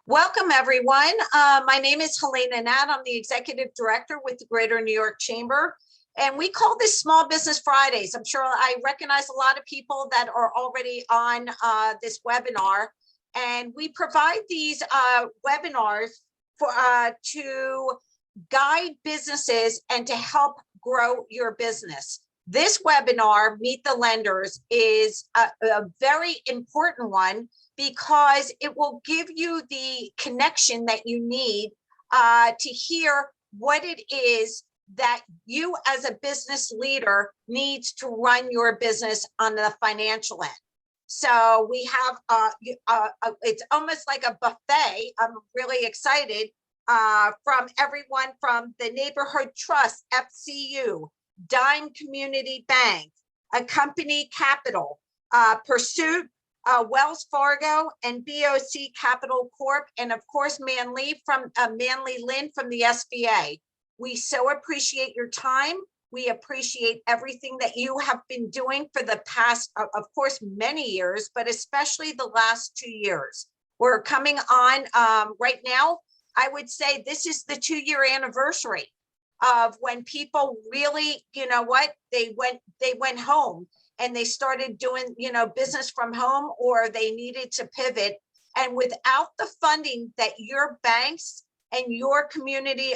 Welcome, everyone. My name is Helena Nat. I'm the Executive Director with the Greater New York Chamber, and we call this Small Business Fridays. I'm sure I recognize a lot of people that are already on this webinar, and we provide these webinars for to guide businesses and to help grow your business. This webinar, Meet the Lenders, is a very important one because it will give you the connection that you need to hear what it is that you as a business leader needs to run your business on the financial end. So we have, it's almost like a buffet. I'm really excited from everyone from the Neighborhood Trust, FCU, Dime Community Bank, Accompany Capital, Pursuit, Wells Fargo, and BOC Capital Corp, and of course Manly Lynn from the SBA. We so appreciate your time. We appreciate everything that you have been doing for the past, of course, many years, but especially the last 2 years. We're coming on right now. I would say this is the 2-year anniversary of when people really, you know what, they went home and they started doing, you know, business from home, or they needed to pivot. And without the funding that your banks and your community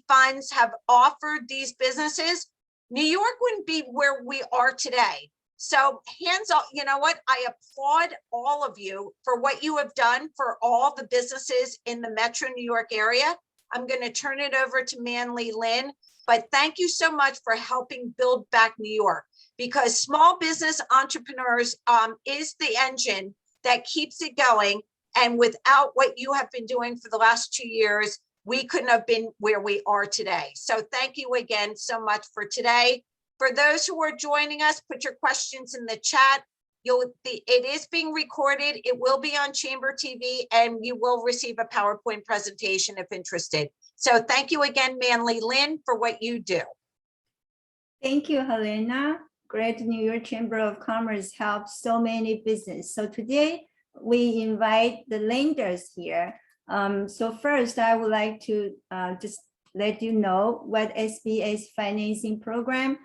funds have offered these businesses, New York wouldn't be where we are today. So hands up, you know what? I applaud all of you for what you have done for all the businesses in the Metro New York area. I'm going to turn it over to Manly Lynn, but thank you so much for helping build back New York, because small business entrepreneurs is the engine that keeps it going. And without what you have been doing for the last 2 years, we couldn't have been where we are today. So thank you again so much for today. For those who are joining us, put your questions in the chat. It is being recorded. It will be on Chamber TV, and you will receive a PowerPoint presentation if interested. So thank you again, Manly Lynn, for what you do. Thank you, Helena. Greater New York Chamber of Commerce helps so many businesses. So today we invite the lenders here. So first, I would like to just let you know what SBA's financing program.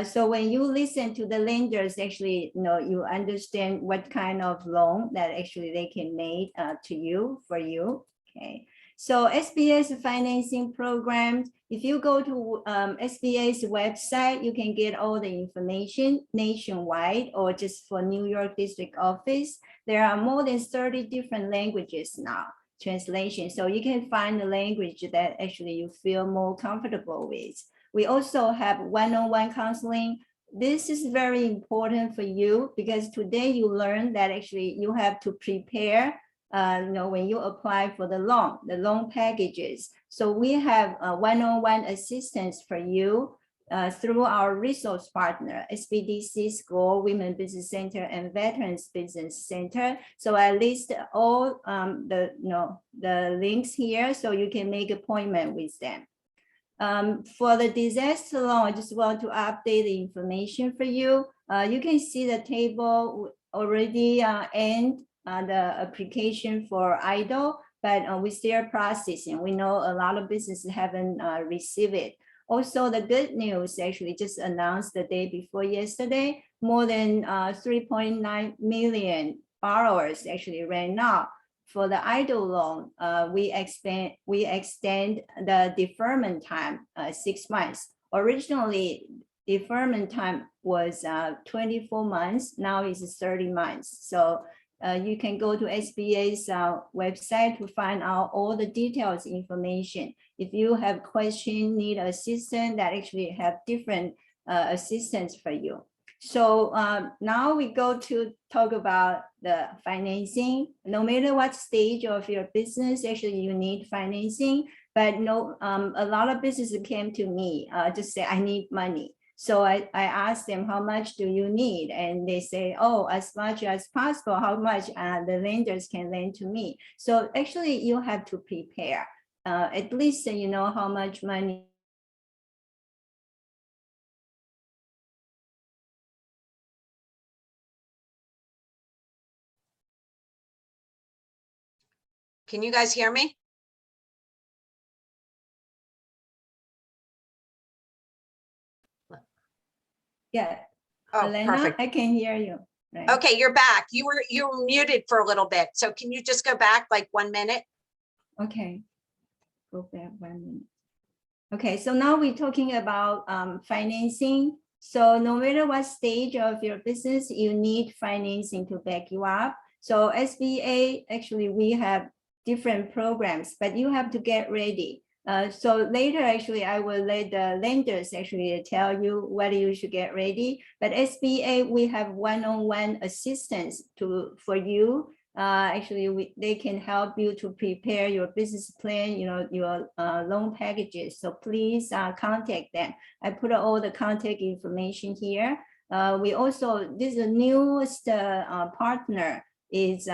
So when you listen to the lenders, actually, you understand what kind of loan that actually they can make to you, for you. Okay. So SBA's financing program, if you go to SBA's website, you can get all the information nationwide or just for New York District Office. There are more than 30 different languages now, translation. So you can find the language that actually you feel more comfortable with. We also have one-on-one counseling. This is very important for you because today you learn that actually you have to prepare when you apply for the loan packages. So we have one-on-one assistance for you through our resource partner, SBDC School, Women Business Center, and Veterans Business Center. So I list all the links here so you can make appointment with them. For the disaster loan, I just want to update the information for you. You can see the table already end the application for IDLE, but we still processing. We know a lot of businesses haven't received it. Also, the good news actually just announced the day before yesterday, more than 3.9 million borrowers actually right now. For the IDLE loan, we extend the deferment time 6 months. Originally, deferment time was 24 months. Now it's 30 months. So you can go to SBA's website to find out all the details information. If you have questions, need assistance, that actually have different assistance for you. So now we go to talk about the financing. No matter what stage of your business, actually you need financing, but a lot of businesses came to me, just say, I need money. So I asked them, how much do you need? And they say, oh, as much as possible, how much the lenders can lend to me. So actually you have to prepare, at least you know how much money Can you guys hear me? Yeah, Oh, Elena, perfect. I can hear you. Right. Okay, you're back. You were muted for a little bit. So can you just go back like 1 minute? Okay, go back 1 minute. Okay, so now we're talking about financing. So no matter what stage of your business, you need financing to back you up. So SBA, actually, we have different programs, but you have to get ready. So later, actually, I will let the lenders actually tell you what you should get ready. But SBA, we have one-on-one assistance for you. Actually, they can help you to prepare your business plan, your loan packages. So please contact them. I put all the contact information here. We also, this is the newest partner is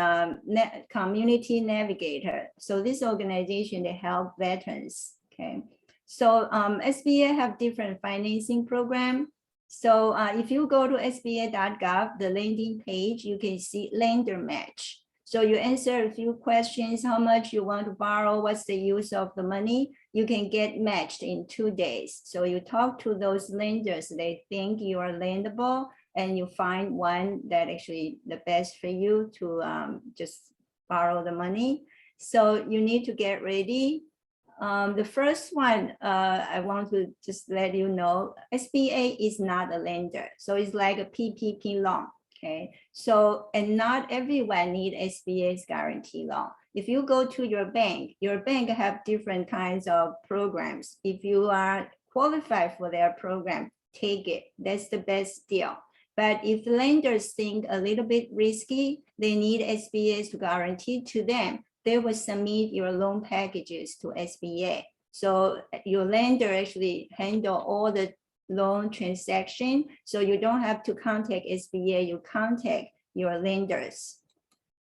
Community Navigator. So this organization, they help veterans, okay? So SBA have different financing program. So if you go to sba.gov, the landing page, you can see lender match. So you answer a few questions, how much you want to borrow, what's the use of the money, you can get matched in 2 days. So you talk to those lenders, they think you are lendable, and you find one that actually the best for you to just borrow the money. So you need to get ready. The first one, I want to just let you know, SBA is not a lender. So it's like a PPP loan. Okay, so, and not everyone need SBA's guarantee loan. If you go to your bank have different kinds of programs. If you are qualified for their program, take it. That's the best deal. But if lenders think a little bit risky, they need SBA to guarantee to them, they will submit your loan packages to SBA. So your lender actually handle all the loan transaction, so you don't have to contact SBA, you contact your lenders.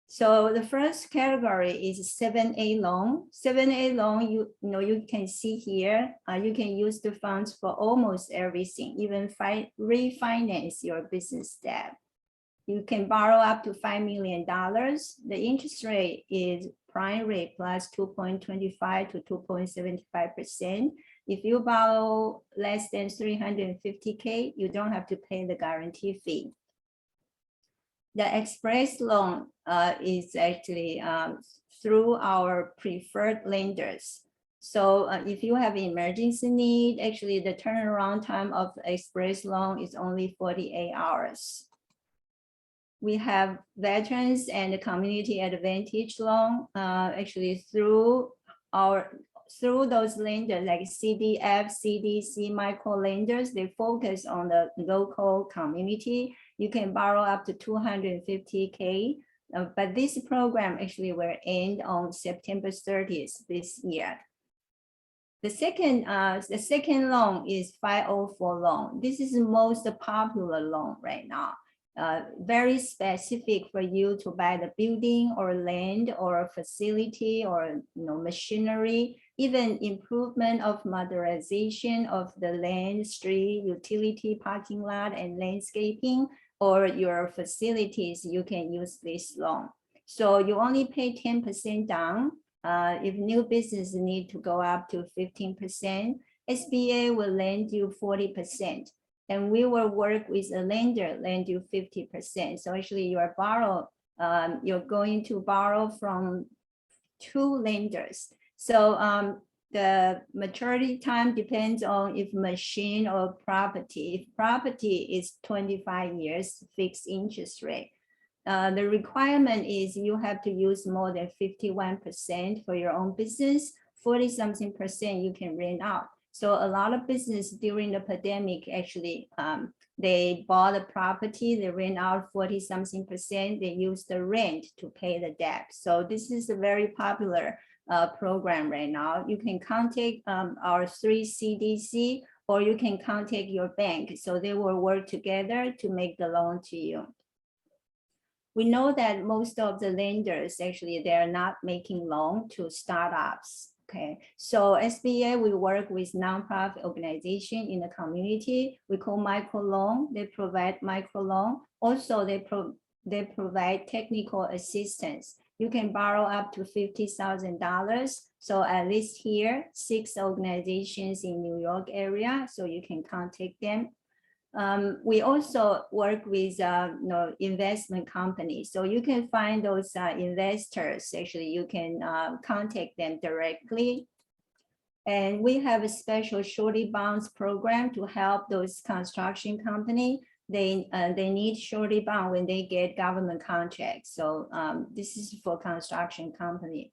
So the first category is 7A loan. 7A loan, you can see here, you can use the funds for almost everything, even refinance your business debt. You can borrow up to $5 million. The interest rate is prime rate plus 2.25 to 2.75%. If you borrow less than 350K, you don't have to pay the guarantee fee. The express loan is actually through our preferred lenders. So if you have emergency need, actually the turnaround time of the express loan is only 48 hours. We have veterans and the community advantage loan, actually through those lenders like CDF, CDC, micro lenders, they focus on the local community. You can borrow up to 250K, but this program actually will end on September 30th this year. The second loan is 504 loan. This is the most popular loan right now. Very specific for you to buy the building or land or facility or machinery, even improvement of modernization of the land, street, utility, parking lot, and landscaping, or your facilities, you can use this loan. So you only pay 10% down. If new business need to go up to 15%, SBA will lend you 40%. And we will work with a lender, lend you 50%. So actually you're going to borrow from 2 lenders. So the maturity time depends on if machine or property. If property is 25 years, fixed interest rate. The requirement is you have to use more than 51% for your own business, 40-something% you can rent out. So a lot of business during the pandemic, actually, they bought a property, they rent out 40-something%, they use the rent to pay the debt. So this is a very popular program right now. You can contact our 3 CDC, or you can contact your bank. So they will work together to make the loan to you. We know that most of the lenders, actually, they're not making loan to startups. Okay, so SBA, we work with nonprofit organization in the community. We call microloan. They provide microloan. Also, they provide technical assistance. You can borrow up to $50,000. So at least here, 6 organizations in New York area, so you can contact them. We also work with investment companies. So you can find those investors, actually you can contact them directly. And we have a special surety bonds program to help those construction company. They need surety bond when they get government contracts. So this is for construction company.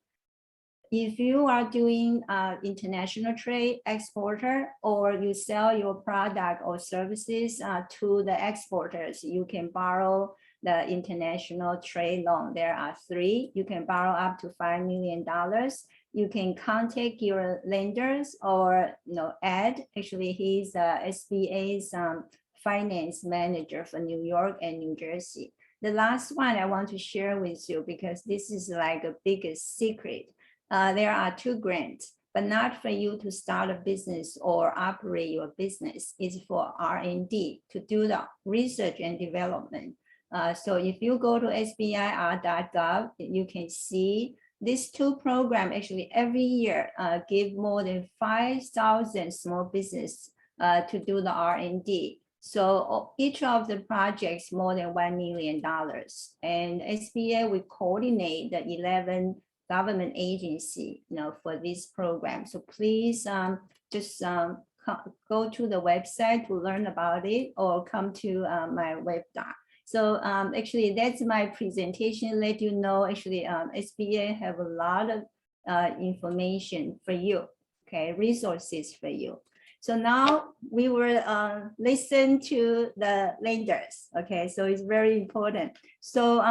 If you are doing international trade exporter, or you sell your product or services to the exporters, you can borrow the international trade loan. There are 3. You can borrow up to $5 million. You can contact your lenders or Ed. Actually, he's SBA's finance manager for New York and New Jersey. The last one I want to share with you, because this is like a biggest secret. There are 2 grants, but not for you to start a business or operate your business. It's for R&D, to do the research and development. So if you go to sbir.gov, you can see these 2 programs actually every year give more than 5,000 small business to do the R&D. So each of the projects more than $1 million. And SBA will coordinate the 11 government agency for this program. So please just go to the website to learn about it, or come to my webinar. So actually that's my presentation, let you know actually SBA have a lot of information for you, okay, resources for you. So now we will listen to the lenders, okay, so it's very important. So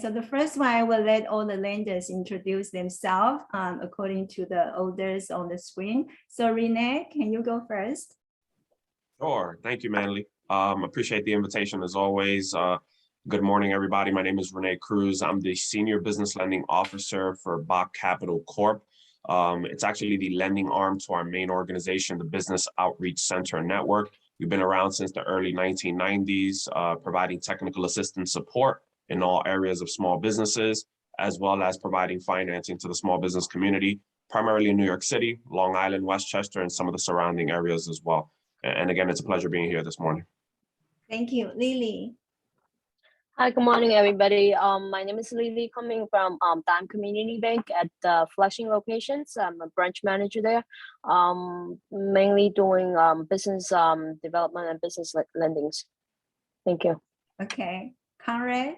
so the first one, I will let all the lenders introduce themselves according to the orders on the screen. So Renee, can you go first? Sure, thank you, Manley. Appreciate the invitation as always. Good morning, everybody. My name is Renee Cruz. I'm the Senior Business Lending Officer for Bach Capital Corp. It's actually the lending arm to our main organization, the Business Outreach Center Network. We've been around since the early 1990s, providing technical assistance support in all areas of small businesses, as well as providing financing to the small business community, primarily in New York City, Long Island, Westchester, and some of the surrounding areas as well. And again, it's a pleasure being here this morning. Thank you. Lily. Hi, good morning, everybody. My name is Lily, coming from Dime Community Bank at Flushing locations. I'm a branch manager there, mainly doing business development and business lendings. Thank you. Okay, Conrad.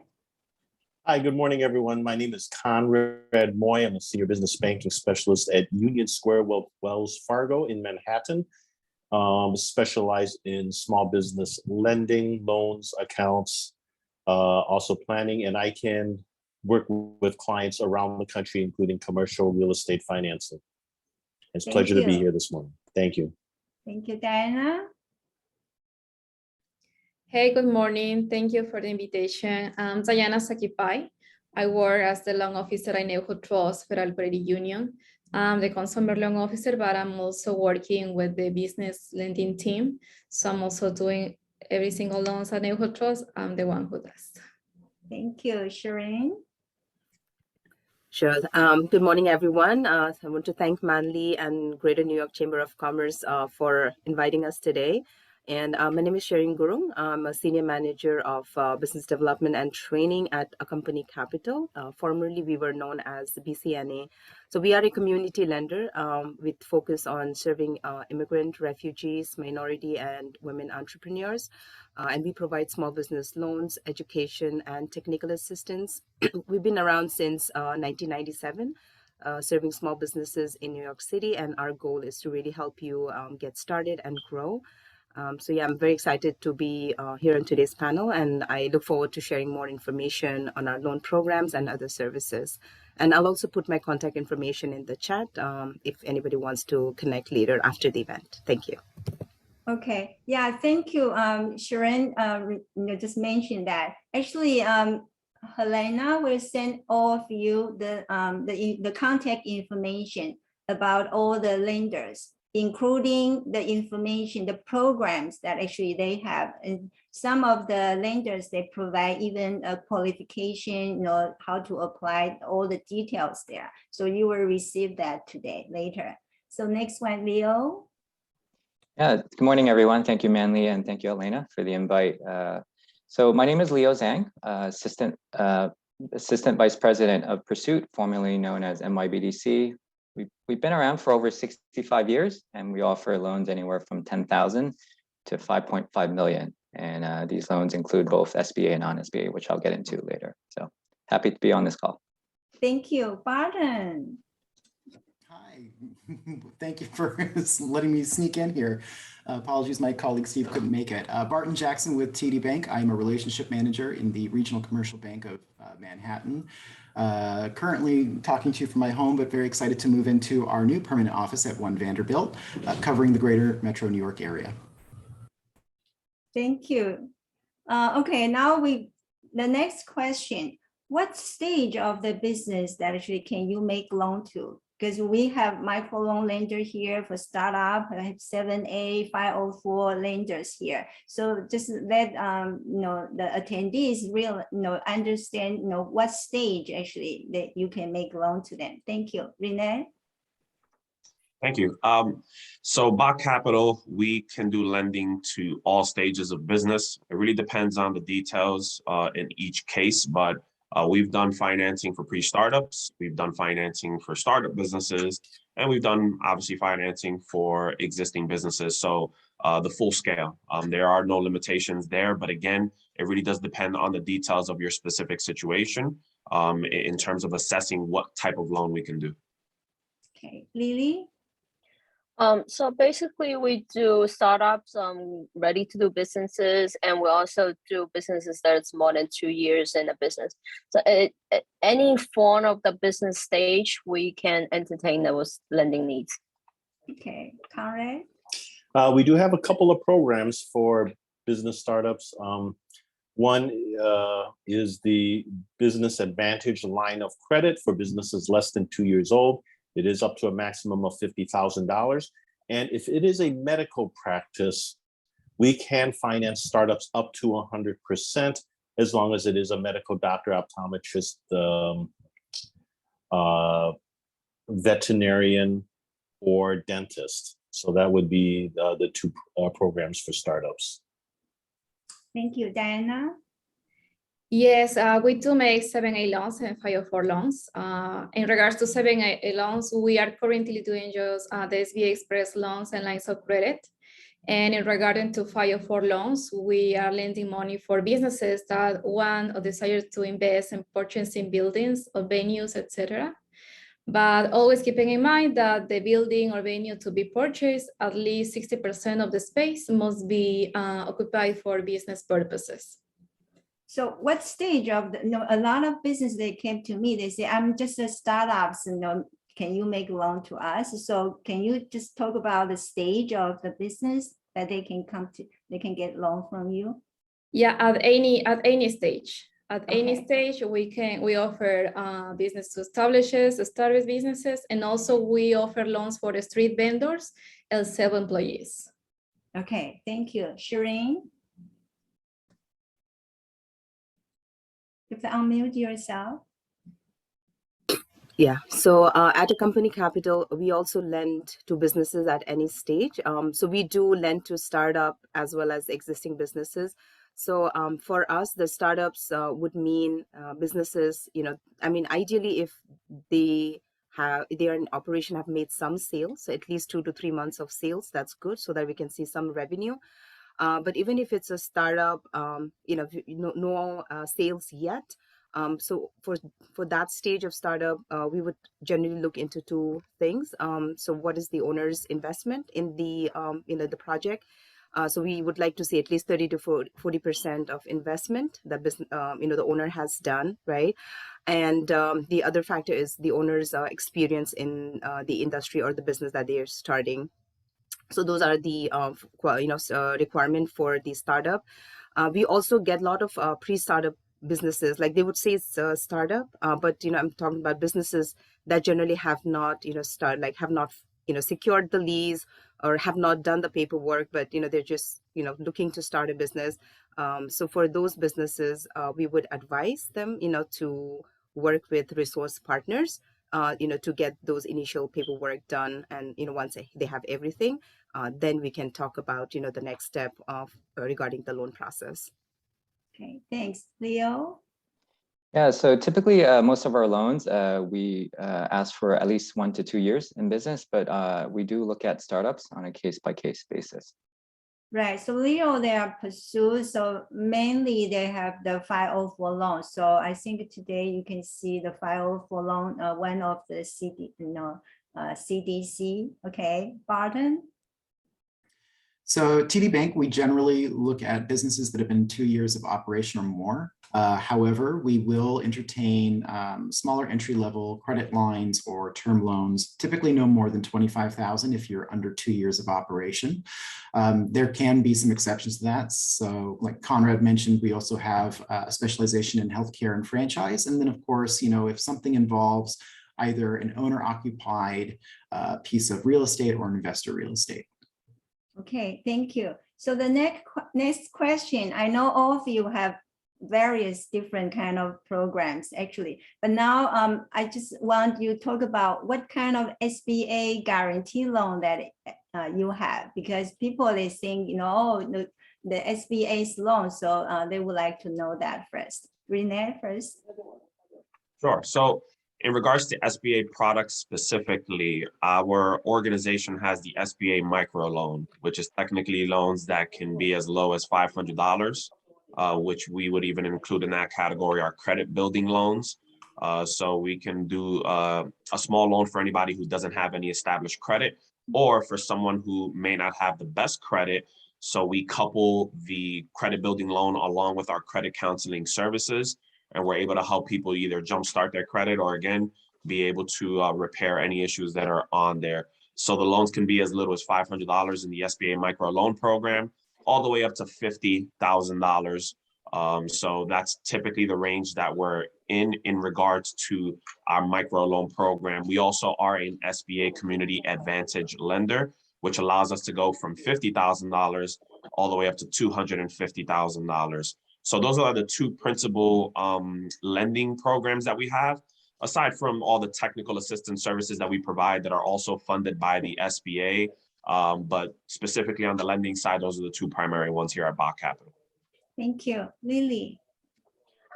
Hi, good morning, everyone. My name is Conrad Moy. I'm a senior business banking specialist at Union Square Wells Fargo in Manhattan. Specialized in small business lending, loans, accounts, also planning, and I can work with clients around the country, including commercial real estate financing. It's a pleasure to be here this morning. Thank you. Thank you, Diana. Hey, good morning. Thank you for the invitation. I'm Diana Sakipai. I work as the loan officer at Neighborhood Trust Federal Credit Union. I'm the consumer loan officer, but I'm also working with the business lending team. So I'm also doing every single loans at Neighborhood Trust. I'm the one who does. Thank you, Shireen. Sure. Good morning, everyone. I want to thank Manley and Greater New York Chamber of Commerce for inviting us today. And my name is Shireen Gurung. I'm a senior manager of business development and training at a company Capital. Formerly, we were known as BCNA. So we are a community lender with focus on serving immigrant, refugees, minority, and women entrepreneurs. And we provide small business loans, education, and technical assistance. We've been around since 1997. Serving small businesses in New York City, and our goal is to really help you get started and grow. So yeah, I'm very excited to be here on today's panel, and I look forward to sharing more information on our loan programs and other services. And I'll also put my contact information in the chat if anybody wants to connect later after the event. Thank you. Okay, yeah, thank you, Sharon. Just mentioned that. Actually, Helena will send all of you the contact information about all the lenders, including the information, the programs that actually they have. And some of the lenders, they provide even a qualification, how to apply all the details there. So you will receive that today, later. So next one, Leo. Yeah, good morning, everyone. Thank you, Manly, and thank you, Elena, for the invite. So my name is Leo Zhang, Assistant Vice President of Pursuit, formerly known as MYBDC. We've been around for over 65 years, and we offer loans anywhere from 10,000 to 5.5 million. And these loans include both SBA and non-SBA, which I'll get into later. So happy to be on this call. Thank you. Barton. Hi, thank you for letting me sneak in here. Apologies, my colleague Steve couldn't make it. Barton Jackson with TD Bank. I'm a relationship manager in the Regional Commercial Bank of Manhattan. Currently talking to you from my home, but very excited to move into our new permanent office at 1 Vanderbilt, covering the greater Metro New York area. Thank you. Okay, now the next question. What stage of the business that actually can you make loan to? Because we have microloan lender here for startup, I have 7A, 504 lenders here. So just let the attendees understand what stage actually that you can make loan to them. Thank you, Renee. Thank you. So Bach Capital, we can do lending to all stages of business. It really depends on the details in each case, but we've done financing for pre-startups, we've done financing for startup businesses, and we've done obviously financing for existing businesses. So the full scale, there are no limitations there, but again, it really does depend on the details of your specific situation in terms of assessing what type of loan we can do. Okay, Lily. So basically we do startups, ready to do businesses, and we also do businesses that's more than 2 years in a business. So at any form of the business stage, we can entertain those lending needs. Okay, Conrad. We do have a couple of programs for business startups. One is the Business Advantage line of credit for businesses less than 2 years old. It is up to a maximum of $50,000. And if it is a medical practice, we can finance startups up to 100% as long as it is a medical doctor, optometrist, veterinarian, or dentist. So that would be the two programs for startups. Thank you, Diana. Yes, we do make 7A loans and 504 loans. In regards to 7A loans, we are currently doing just the SBA Express loans and lines of credit. And in regard to 504 loans, we are lending money for businesses that want or desire to invest in purchasing buildings or venues, etc. But always keeping in mind that the building or venue to be purchased, at least 60% of the space must be occupied for business purposes. So what stage of a lot of business, they came to me, they say, I'm just a startup, can you make a loan to us? So can you just talk about the stage of the business that they can come to, they can get loan from you? Yeah, at any stage. At Okay. any stage, we offer business to startup businesses, and also we offer loans for the street vendors and self-employees. Okay, thank you. Shireen? You have to unmute yourself. Yeah, so at a company capital, we also lend to businesses at any stage. So we do lend to startup as well as existing businesses. So for us, the startups would mean businesses, ideally if they are in operation, have made some sales, so at least 2 to 3 months of sales, that's good, so that we can see some revenue. But even if it's a startup, no sales yet. So for that stage of startup, we would generally look into two things. So what is the owner's investment in the the project? So we would like to see at least 30 to 40% of investment that the owner has done, right? And the other factor is the owner's experience in the industry or the business that they are starting. So those are the requirement for the startup. We also get a lot of pre-startup businesses, like they would say it's a startup, but I'm talking about businesses that generally have not secured the lease or have not done the paperwork, but they're just looking to start a business. So for those businesses, we would advise them, to work with resource partners, to get those initial paperwork done. And, once they have everything, then we can talk about, the next step of regarding the loan process. Okay, thanks. Leo? Yeah, so typically most of our loans, we ask for at least 1 to 2 years in business, but we do look at startups on a case-by-case basis. Right, so Leo, they are pursued, so mainly they have the 504 loan. So I think today you can see the 504 loan, one of the CDC, okay, Barton? So TD Bank, we generally look at businesses that have been 2 years of operation or more. However, we will entertain smaller entry-level credit lines or term loans, typically no more than $25,000 if you're under 2 years of operation. There can be some exceptions to that. So like Conrad mentioned, we also have a specialization in healthcare and franchise. And then of course, if something involves either an owner-occupied piece of real estate or an investor real estate. Okay, thank you. So the next question, I know all of you have various different kind of programs actually, but now I just want you to talk about what kind of SBA guarantee loan that you have, because people they think, the SBA's loan, so they would like to know that first. Renee first. Sure. So in regards to SBA products specifically, our organization has the SBA microloan, which is technically loans that can be as low as $500, which we would even include in that category our credit building loans. So we can do a small loan for anybody who doesn't have any established credit, or for someone who may not have the best credit. So we couple the credit building loan along with our credit counseling services, and we're able to help people either jumpstart their credit or again, be able to repair any issues that are on there. So the loans can be as little as $500 in the SBA micro loan program, all the way up to $50,000. So that's typically the range that we're in regards to our micro loan program. We also are an SBA Community Advantage lender, which allows us to go from $50,000 all the way up to $250,000. So those are the two principal lending programs that we have, aside from all the technical assistance services that we provide that are also funded by the SBA. But specifically on the lending side, those are the two primary ones here at Bach Capital. Thank you. Lily.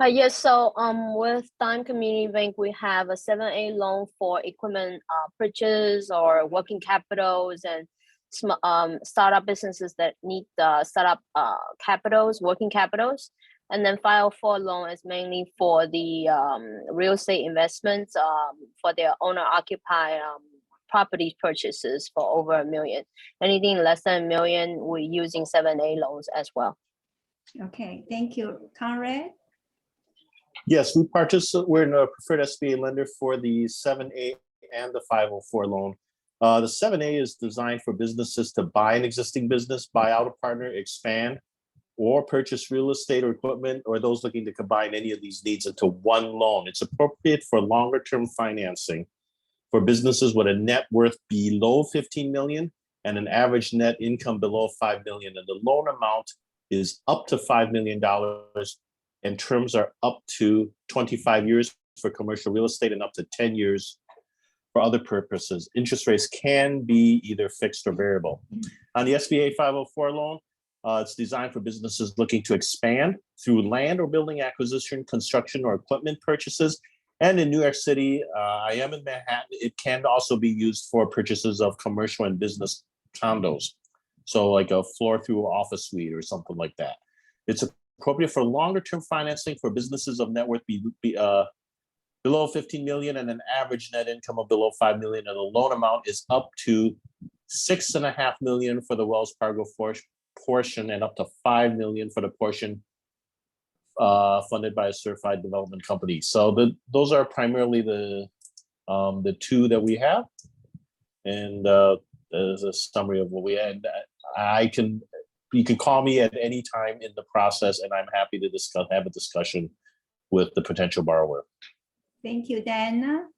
Yes, so with Dime Community Bank, we have a 7A loan for equipment purchase or working capitals and startup businesses that need startup capitals, working capitals. And then 504 loan is mainly for the real estate investments for their owner-occupied property purchases for over $1 million. Anything less than $1 million, we're using 7A loans as well. Okay, thank you. Conrad? Yes, we're in a preferred SBA lender for the 7A and the 504 loan. The 7A is designed for businesses to buy an existing business, buy out a partner, expand, or purchase real estate or equipment, or those looking to combine any of these needs into one loan. It's appropriate for longer term financing for businesses with a net worth below 15 million and an average net income below 5 million. And the loan amount is up to $5 million, and terms are up to 25 years for commercial real estate and up to 10 years for other purposes. Interest rates can be either fixed or variable. On the SBA 504 loan, it's designed for businesses looking to expand through land or building acquisition, construction, or equipment purchases. And in New York City, I am in Manhattan, it can also be used for purchases of commercial and business condos. So like a floor through office suite or something like that. It's appropriate for longer term financing for businesses of net worth below 15 million and an average net income of below 5 million. And the loan amount is up to 6.5 million for the Wells Fargo portion and up to 5 million for the portion funded by a certified development company. So those are primarily the two that we have. And there's a summary of what we had. You can call me at any time in the process, and I'm happy to have a discussion with the potential borrower. Thank you, Diana.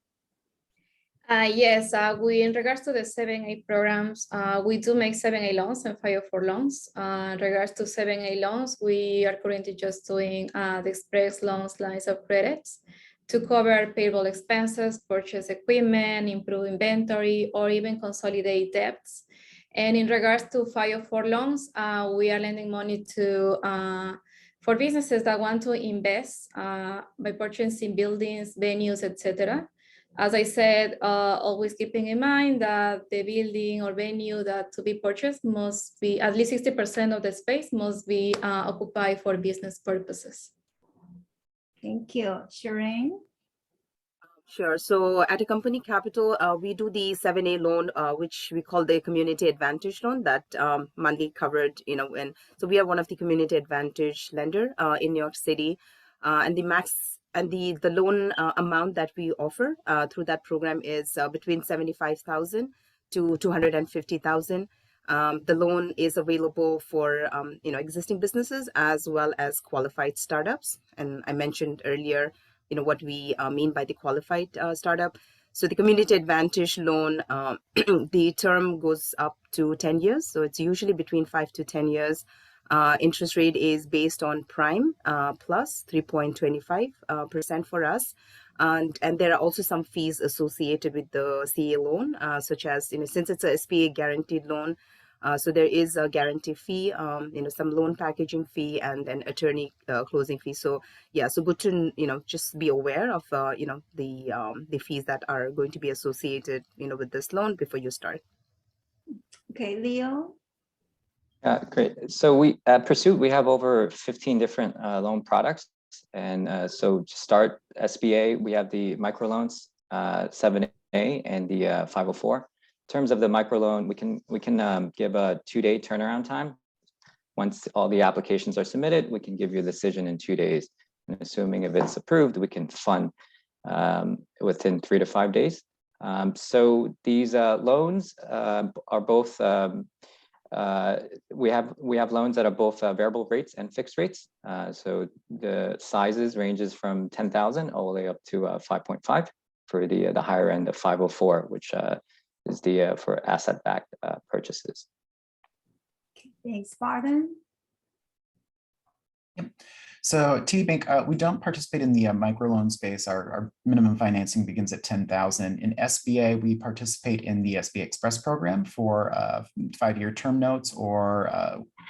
Yes, in regards to the 7A programs, we do make 7A loans and 504 loans. In regards to 7A loans, we are currently just doing the express loans lines of credits to cover payroll expenses, purchase equipment, improve inventory, or even consolidate debts. And in regards to 504 loans, we are lending money to for businesses that want to invest by purchasing buildings, venues, etc. As I said, always keeping in mind that the building or venue that to be purchased must be at least 60% of the space must be occupied for business purposes. Thank you. Shireen? Sure. So at a company capital, we do the 7A loan, which we call the community advantage loan that Mandy covered, and so we are one of the community advantage lender in New York City. And the max and the loan amount that we offer through that program is between 75,000 to 250,000. The loan is available for existing businesses as well as qualified startups. And I mentioned earlier, what we mean by the qualified startup. So the community advantage loan, the term goes up to 10 years. So it's usually between 5 to 10 years. Interest rate is based on prime plus 3.25% for us. And there are also some fees associated with the CA loan, such as, since it's a SBA guaranteed loan, so there is a guarantee fee, some loan packaging fee and an attorney closing fee. So yeah, so good to just be aware of the fees that are going to be associated with this loan before you start. Okay, Leo. Great. So we at Pursuit, we have over 15 different loan products. And so to start SBA, we have the microloans, 7A and the 504. In terms of the microloan, we can give a 2-day turnaround time. Once all the applications are submitted, we can give you a decision in 2 days. And assuming if it's approved, we can fund within 3 to 5 days. So these loans are both we have loans that are both variable rates and fixed rates. So the sizes ranges from 10,000 all the way up to 5.5 for the higher end of 504, which is the for asset-backed purchases. Thanks, Barton. Yep. So TD Bank, we don't participate in the microloan space. Our minimum financing begins at 10,000. In SBA, we participate in the SBA Express program for 5-year term notes or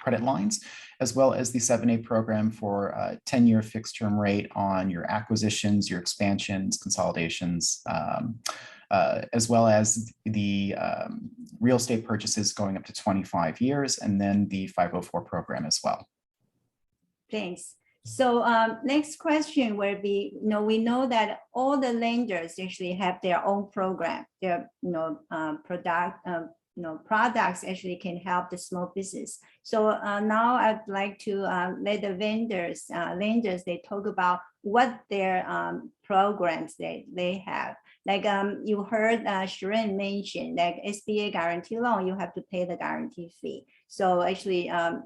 credit lines, as well as the 7A program for 10-year fixed term rate on your acquisitions, your expansions, consolidations, as well as the real estate purchases going up to 25 years, and then the 504 program as well. Thanks. So next question will be, we know that all the lenders actually have their own program. Their products actually can help the small business. So now I'd like to let the lenders they talk about what their programs they have. Like you heard Shireen mention, like SBA guarantee loan, you have to pay the guarantee fee. So actually, I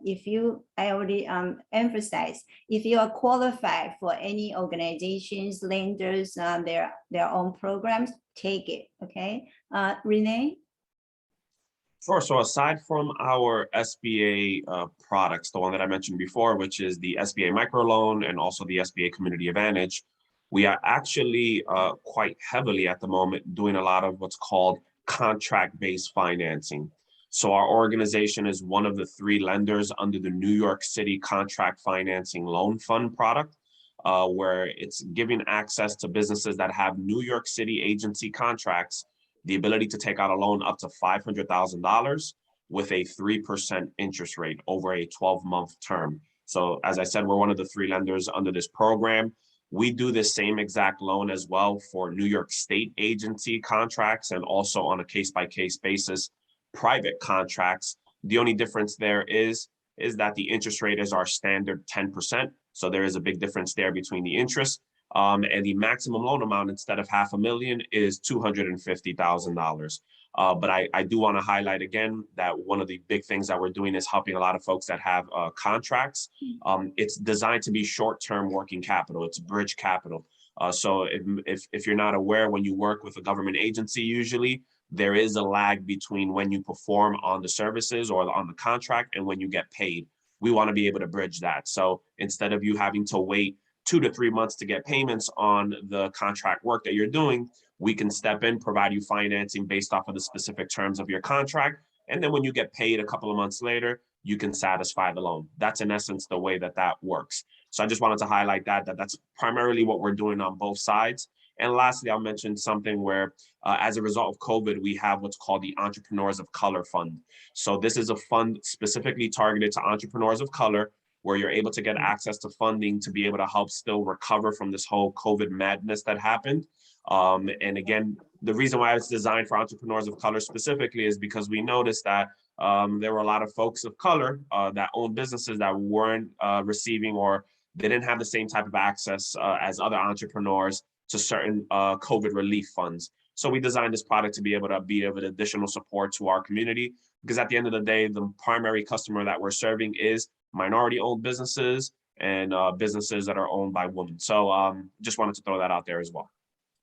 already emphasized, if you are qualified for any organizations, lenders, their own programs, take it, okay? Renee? Sure. So aside from our SBA products, the one that I mentioned before, which is the SBA microloan and also the SBA Community Advantage, we are actually quite heavily at the moment doing a lot of what's called contract-based financing. So our organization is one of the 3 lenders under the New York City Contract Financing Loan Fund product, where it's giving access to businesses that have New York City agency contracts, the ability to take out a loan up to $500,000 with a 3% interest rate over a 12-month term. So as I said, we're one of the 3 lenders under this program. We do the same exact loan as well for New York State agency contracts and also on a case-by-case basis, private contracts. The only difference there is that the interest rate is our standard 10%. So there is a big difference there between the interest. And the maximum loan amount, instead of $500,000, is $250,000. But I do want to highlight again that one of the big things that we're doing is helping a lot of folks that have contracts. It's designed to be short-term working capital. It's bridge capital. So if you're not aware, when you work with a government agency, usually there is a lag between when you perform on the services or on the contract and when you get paid. We want to be able to bridge that. So instead of you having to wait 2 to 3 months to get payments on the contract work that you're doing, we can step in, provide you financing based off of the specific terms of your contract. And then when you get paid a couple of months later, you can satisfy the loan. That's in essence the way that that works. So I just wanted to highlight that's primarily what we're doing on both sides. And lastly, I'll mention something where as a result of COVID, we have what's called the Entrepreneurs of Color Fund. So this is a fund specifically targeted to entrepreneurs of color, where you're able to get access to funding to be able to help still recover from this whole COVID madness that happened. And again, the reason why it's designed for entrepreneurs of color specifically is because we noticed that there were a lot of folks of color that own businesses that weren't receiving, or they didn't have the same type of access as other entrepreneurs to certain COVID relief funds. So we designed this product to be able to additional support to our community, because at the end of the day, the primary customer that we're serving is minority-owned businesses and businesses that are owned by women. So just wanted to throw that out there as well.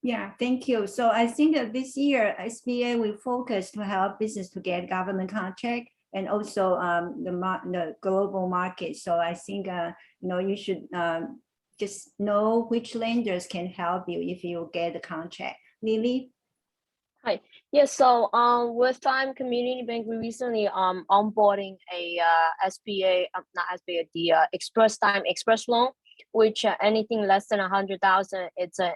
Yeah, thank you. So I think that this year SBA will focus to help business to get government contract and also the global market. So I think you should just know which lenders can help you if you get the contract. Lily? Hi. Yes. So with Time Community Bank, we recently onboarding a SBA, not SBA, the Express Time Express loan, which anything less than 100,000, it's a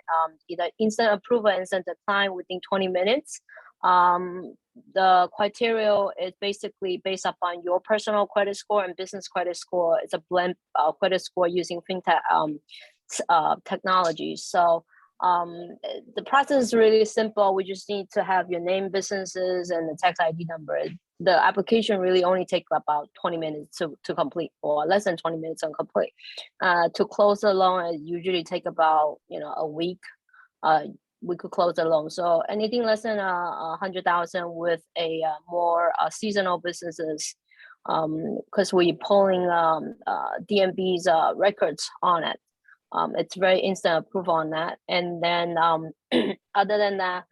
either instant approval and instant decline within 20 minutes. The criteria is basically based upon your personal credit score and business credit score. It's a blend credit score using fintech technology. So the process is really simple. We just need to have your name, businesses, and the tax ID number. The application really only takes about 20 minutes to complete, or less than 20 minutes to complete. To close the loan, it usually take about a week. We could close the loan. So anything less than 100,000 with a more seasonal businesses, because we're pulling DMB's records on it. It's very instant approval on that. And then other than that,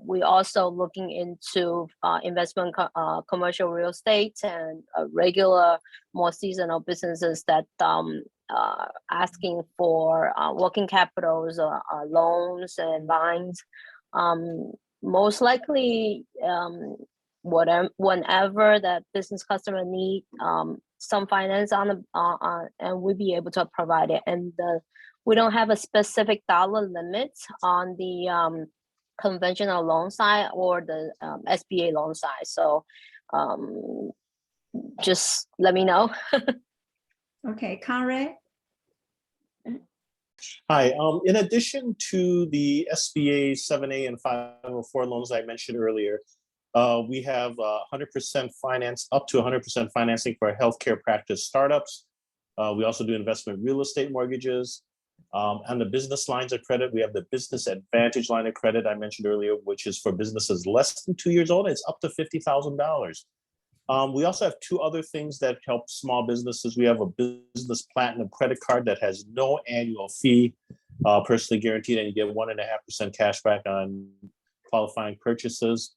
we also looking into investment commercial real estate and regular more seasonal businesses that asking for working capitals, loans and lines. Most likely, whenever that business customer need some finance on and we'll be able to provide it. And we don't have a specific dollar limit on the conventional loan side or the SBA loan side. So just let me know. Okay, Conrad? Hi, in addition to the SBA 7A and 504 loans I mentioned earlier, we have 100% finance, up to 100% financing for healthcare practice startups. We also do investment real estate mortgages. On the business lines of credit, we have the Business Advantage line of credit I mentioned earlier, which is for businesses less than 2 years old. It's up to $50,000. We also have two other things that help small businesses. We have a Business Platinum credit card that has no annual fee, personally guaranteed, and you get 1.5% cash back on qualifying purchases.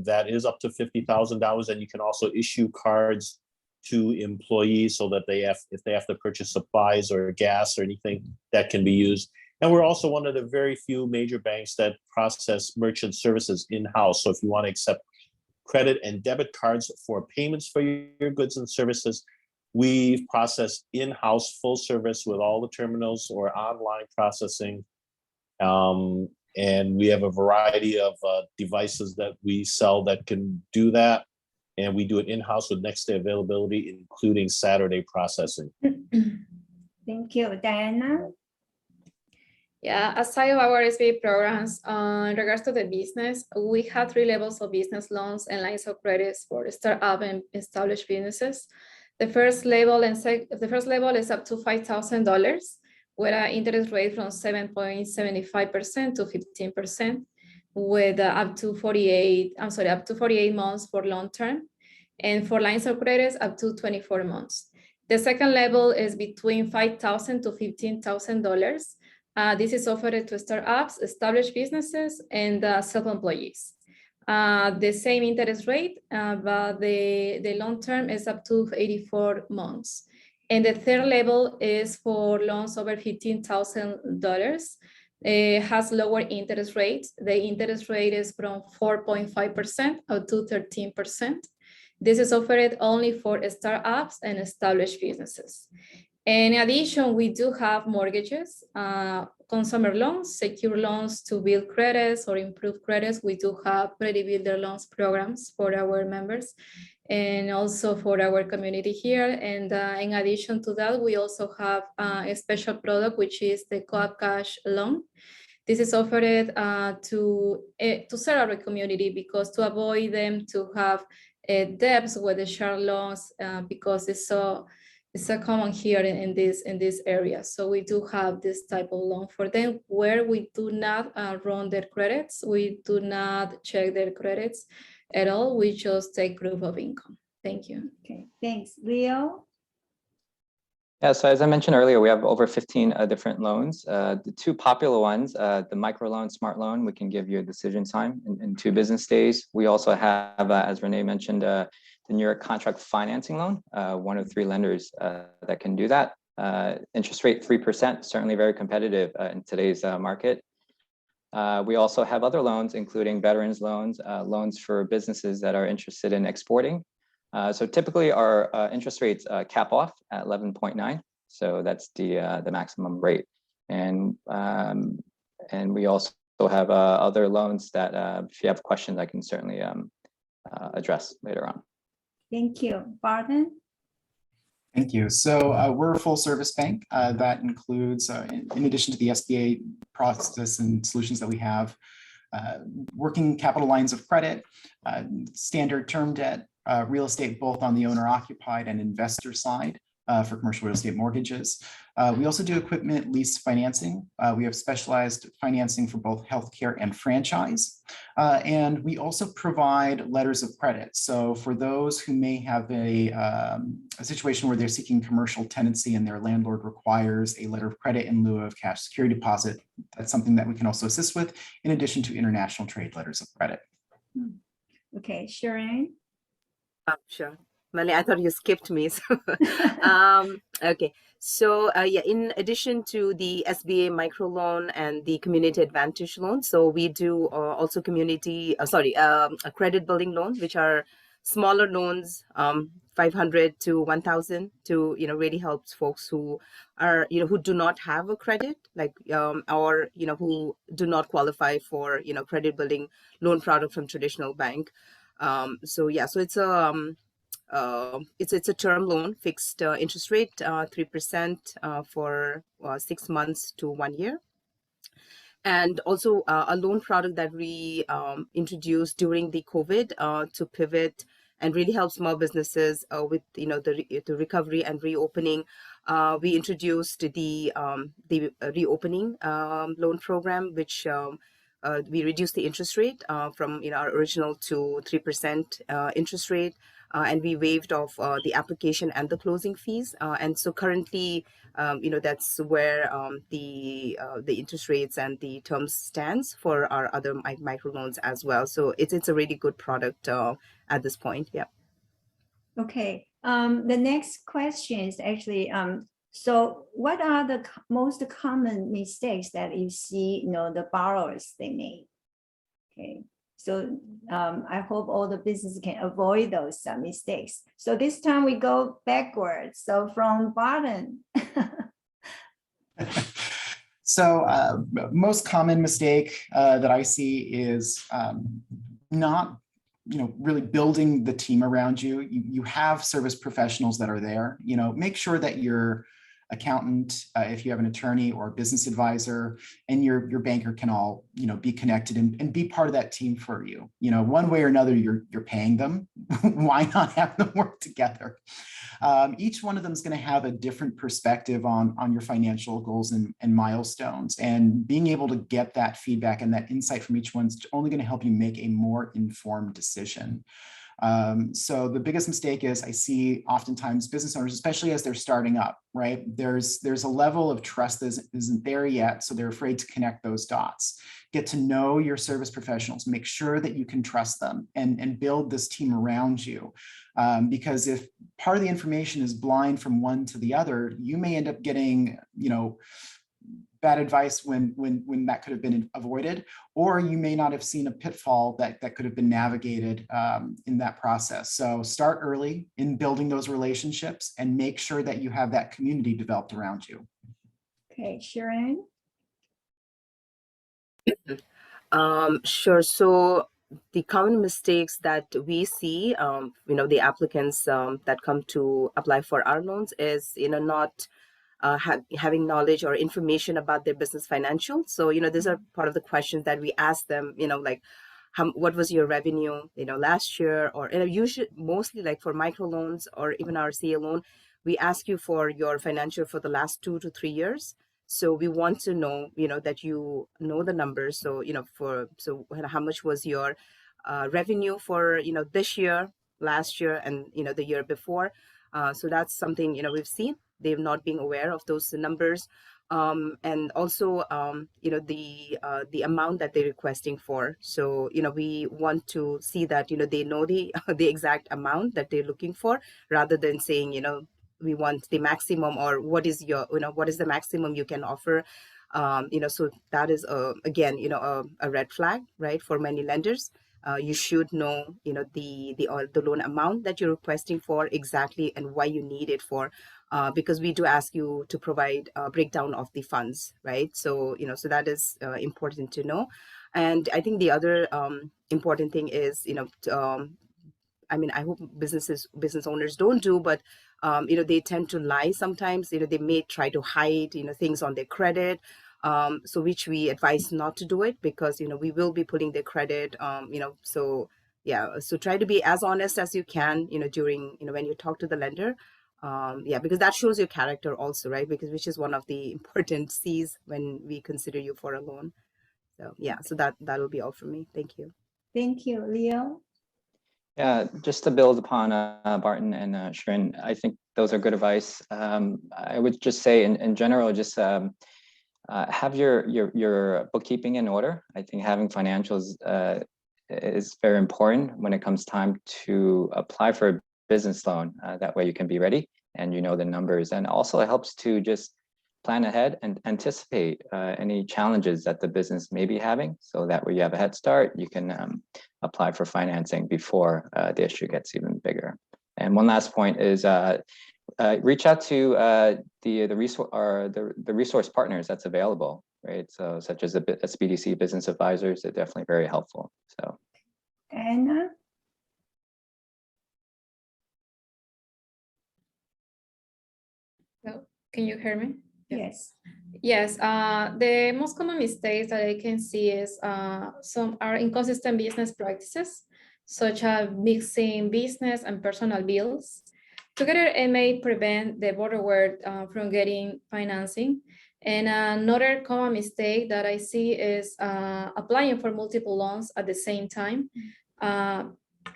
That is up to $50,000, and you can also issue cards to employees so that if they have to purchase supplies or gas or anything, that can be used. And we're also one of the very few major banks that process merchant services in-house. So if you want to accept credit and debit cards for payments for your goods and services, we process in-house full service with all the terminals or online processing. And we have a variety of devices that we sell that can do that. And we do it in-house with next day availability, including Saturday processing. Thank you. Diana? Yeah, aside of our SBA programs, in regards to the business, we have 3 levels of business loans and lines of credits for startup and established businesses. The first level is up to $5,000 with an interest rate from 7.75% to 15%, with up to 48 months for long term, and for lines of credits up to 24 months. The second level is between $5,000 to $15,000 This is offered to startups, established businesses, and self-employees. The same interest rate, but the long term is up to 84 months. And the third level is for loans over $15,000. It has lower interest rates. The interest rate is from 4.5% up to 13%. This is offered only for startups and established businesses. In addition, we do have mortgages, consumer loans, secure loans to build credits or improve credits. We do have credit builder loans programs for our members and also for our community here. And in addition to that, we also have a special product, which is the Co-op Cash loan. This is offered to serve our community because to avoid them to have debts with the share loans because it's so common here in this area. So we do have this type of loan for them where we do not run their credits. We do not check their credits at all. We just take proof of income. Thank you. Okay, thanks. Leo? Yeah, so as I mentioned earlier, we have over 15 different loans. The two popular ones, the microloan, smart loan, we can give you a decision time in 2 business days. We also have, as Renee mentioned, the New York contract financing loan, one of 3 lenders that can do that. Interest rate 3%, certainly very competitive in today's market. We also have other loans, including veterans loans, loans for businesses that are interested in exporting. So typically our interest rates cap off at 11.9. So that's the maximum rate. And we also have other loans that if you have questions, I can certainly address later on. Thank you. Barton? Thank you. So we're a full service bank that includes, in addition to the SBA process and solutions that we have, working capital lines of credit, standard term debt, real estate, both on the owner occupied and investor side for commercial real estate mortgages. We also do equipment lease financing. We have specialized financing for both healthcare and franchise. And we also provide letters of credit. So for those who may have a situation where they're seeking commercial tenancy and their landlord requires a letter of credit in lieu of cash security deposit, that's something that we can also assist with, in addition to international trade letters of credit. Okay, Sharon? Sure. Mali, I thought you skipped me. So, okay. So yeah, in addition to the SBA microloan and the community advantage loan, so we do also a credit building loan, which are smaller loans, 500 to 1,000, to really helps folks who are who do not have a credit, like or who do not qualify for credit building loan product from traditional bank. So yeah, so it's a term loan, fixed interest rate, 3% for 6 months to 1 year. And also a loan product that we introduced during the COVID to pivot and really help small businesses with the recovery and reopening. We introduced the reopening loan program, which we reduced the interest rate from our original to 3% interest rate. And we waived off the application and the closing fees. And so currently, that's where the interest rates and the terms stands for our other microloans as well. So it's a really good product at this point. Yeah. Okay. The next question is actually, so what are the most common mistakes that you see, the borrowers they make? Okay. So I hope all the businesses can avoid those mistakes. So this time we go backwards. So from Barton. So most common mistake that I see is not really building the team around you. You have service professionals that are there. Make sure that your accountant, if you have an attorney or a business advisor, and your banker can all be connected and be part of that team for you. One way or another, you're paying them. Why not have them work together? Each one of them is going to have a different perspective on your financial goals and milestones, and being able to get that feedback and that insight from each one's only going to help you make a more informed decision. So the biggest mistake is I see oftentimes business owners, especially as they're starting up, right? There's a level of trust that isn't there yet. So they're afraid to connect those dots. Get to know your service professionals, make sure that you can trust them and build this team around you. Because if part of the information is blind from one to the other, you may end up getting, bad advice when that could have been avoided, or you may not have seen a pitfall that could have been navigated in that process. So start early in building those relationships and make sure that you have that community developed around you. Okay, Sharon. Sure. So the common mistakes that we see, the applicants that come to apply for our loans is, not having knowledge or information about their business financials. So, these are part of the questions that we ask them, like, what was your revenue, last year, or usually mostly like for microloans or even our CA loan, we ask you for your financial for the last 2 to 3 years. So we want to know, that you know the numbers. So, how much was your revenue for, this year, last year, and, the year before. So that's something, we've seen. They've not been aware of those numbers. And also, the amount that they're requesting for. So, we want to see that, they know the exact amount that they're looking for, rather than saying, we want the maximum, or what is the maximum you can offer. So that is, again, a red flag, right, for many lenders. You should know, the loan amount that you're requesting for exactly and why you need it for, because we do ask you to provide a breakdown of the funds, right? So, so that is important to know. And I think the other important thing is, I hope business owners don't do, but they tend to lie sometimes. They may try to hide, things on their credit. So which we advise not to do it, because we will be pulling their credit. So yeah, so try to be as honest as you can, during when you talk to the lender. Because that shows your character also, right? Which is one of the important C's when we consider you for a loan. So yeah, so that'll be all from me. Thank you. Thank you, Leo. Yeah, just to build upon Barton and Shrin, I think those are good advice. I would just say in general, just have your bookkeeping in order. I think having financials is very important when it comes time to apply for a business loan. That way you can be ready and the numbers, and also it helps to just plan ahead and anticipate any challenges that the business may be having, so that way you have a head start. You can apply for financing before the issue gets even bigger. And one last point is reach out to the resource partners that's available, right? So such as the SBDC business advisors, they're definitely very helpful. So Anna. So, can you hear me? Yes. Yes, the most common mistakes that I can see is some are inconsistent business practices, such as mixing business and personal bills. Together, it may prevent the borrower from getting financing. And another common mistake that I see is applying for multiple loans at the same time.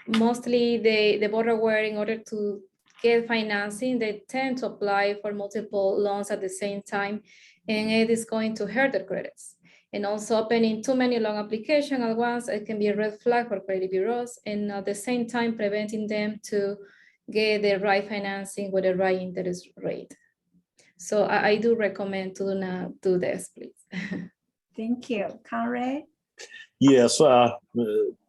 Mostly the borrower, in order to get financing, they tend to apply for multiple loans at the same time, and it is going to hurt their credits. And also opening too many loan applications at once, it can be a red flag for credit bureaus, and at the same time preventing them to get the right financing with the right interest rate. So I do recommend to not do this, please. Thank you. Conrad? Yes,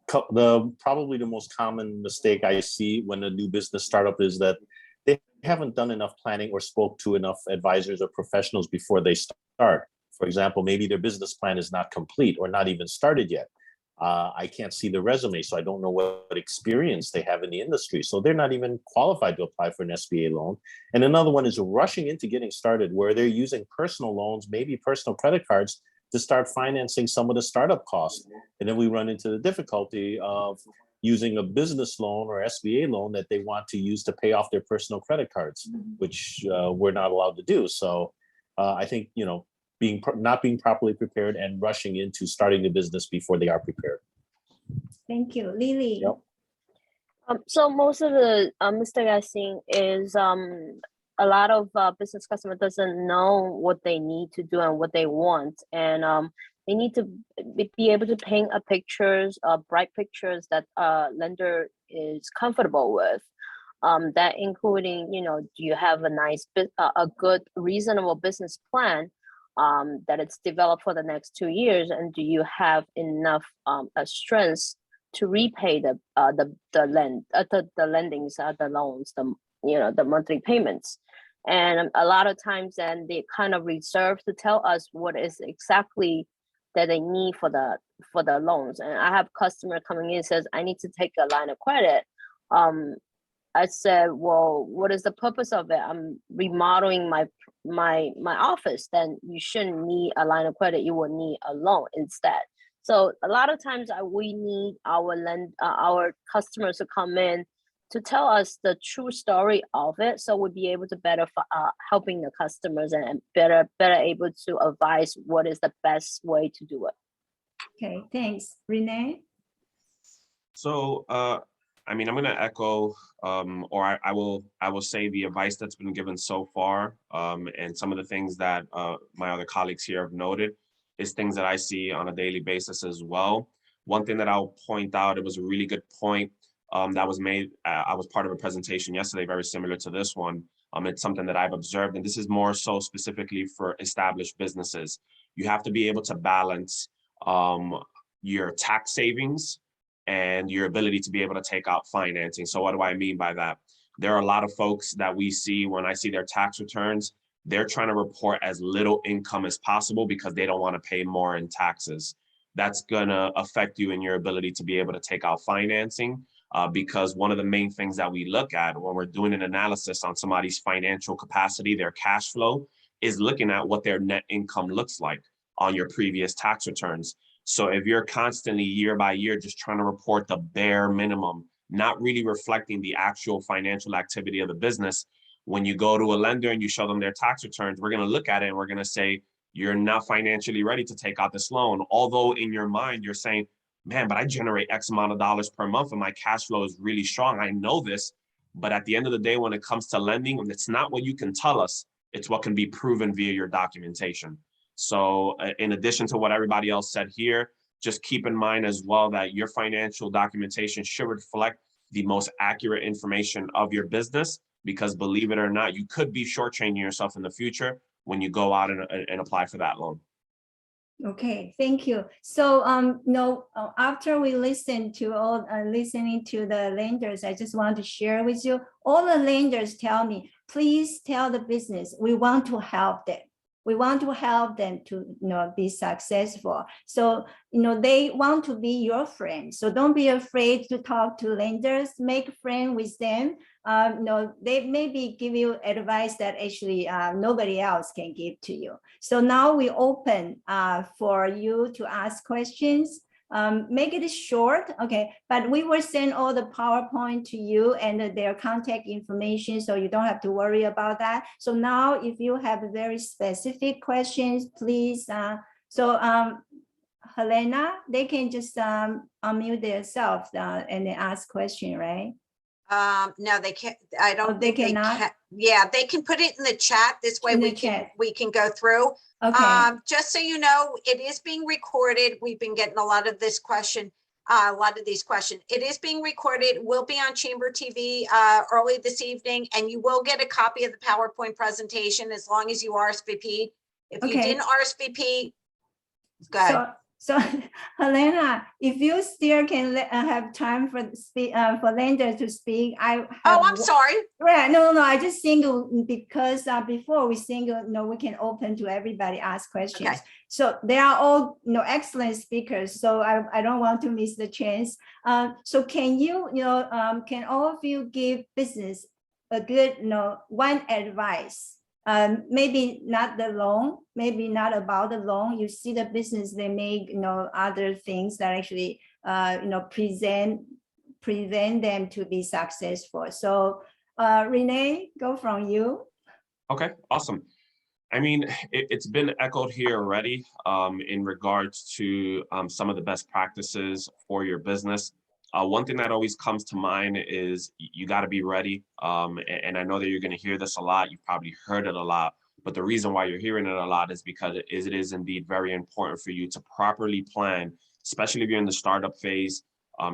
probably the most common mistake I see when a new business startup is that they haven't done enough planning or spoke to enough advisors or professionals before they start. For example, maybe their business plan is not complete or not even started yet. I can't see the resume, so I don't know what experience they have in the industry. So they're not even qualified to apply for an SBA loan. And another one is rushing into getting started, where they're using personal loans, maybe personal credit cards, to start financing some of the startup costs. And then we run into the difficulty of using a business loan or SBA loan that they want to use to pay off their personal credit cards, which we're not allowed to do. So I think, not being properly prepared and rushing into starting the business before they are prepared. Thank you. Lily? Yep. So most of the mistake I've seen is a lot of business customer doesn't know what they need to do and what they want, and they need to be able to paint a pictures, bright pictures that lender is comfortable with. That including, you know, do you have a a good, reasonable business plan that it's developed for the next 2 years, and do you have enough strength to repay the lendings, the loans, the monthly payments. And a lot of times then they kind of reserve to tell us what is exactly that they need for the loans. And I have customer coming in and says, I need to take a line of credit. I said, well, what is the purpose of it? I'm remodeling my office. Then you shouldn't need a line of credit. You will need a loan instead. So a lot of times we need our customers to come in to tell us the true story of it, so we'll be able to better helping the customers and better able to advise what is the best way to do it. Okay, thanks. Renee? So, I mean, I'm going to echo, or I will say the advice that's been given so far, and some of the things that my other colleagues here have noted is things that I see on a daily basis as well. One thing that I'll point out, it was a really good point that was made. I was part of a presentation yesterday, very similar to this one. It's something that I've observed, and this is more so specifically for established businesses. You have to be able to balance your tax savings and your ability to be able to take out financing. So what do I mean by that? There are a lot of folks that we see when I see their tax returns, they're trying to report as little income as possible because they don't want to pay more in taxes. That's gonna affect you in your ability to be able to take out financing because one of the main things that we look at when we're doing an analysis on somebody's financial capacity, their cash flow, is looking at what their net income looks like on your previous tax returns. So if you're constantly year by year just trying to report the bare minimum, not really reflecting the actual financial activity of the business, when you go to a lender and you show them their tax returns, we're going to look at it and we're going to say, you're not financially ready to take out this loan. Although in your mind, you're saying, man, but I generate X amount of dollars per month and my cash flow is really strong. I know this. But at the end of the day, when it comes to lending, it's not what you can tell us. It's what can be proven via your documentation. So in addition to what everybody else said here, just keep in mind as well that your financial documentation should reflect the most accurate information of your business, because believe it or not, you could be shortchanging yourself in the future when you go out and apply for that loan. Okay, thank you. So, after we listening to the lenders, I just want to share with you, all the lenders tell me, please tell the business, we want to help them. We want to help them to be successful. So, they want to be your friend. So don't be afraid to talk to lenders, make friends with them. They maybe give you advice that actually nobody else can give to you. So now we open for you to ask questions. Make it short, okay, but we will send all the PowerPoint to you and their contact information, so you don't have to worry about that. So now if you have very specific questions, please, Helena, they can just unmute themselves and ask question, right? No, they can't. I don't they think they cannot? can. Yeah, they can put it in the chat. This way In the we can chat. we can go through. Okay. Just so you know, it is being recorded. We've been getting a lot of these questions. It is being recorded. Will be on Chamber TV early this evening, and you will get a copy of the PowerPoint presentation as long as you RSVP. If you Okay. didn't RSVP, go ahead. So Helena, if you still can have time for lenders to speak, I'm sorry. Right, no, I just think because before we think we can open to everybody ask questions. Okay. So they are all excellent speakers. So I don't want to miss the chance. So can you can all of you give business a good one advice? Maybe not the loan, maybe not about the loan. You see the business, they make other things that actually prevent them to be successful. So Renee, go from you. Okay, awesome. I mean, it's been echoed here already in regards to some of the best practices for your business. One thing that always comes to mind is you got to be ready. And I know that you're going to hear this a lot. You've probably heard it a lot. But the reason why you're hearing it a lot is because it is indeed very important for you to properly plan, especially if you're in the startup phase.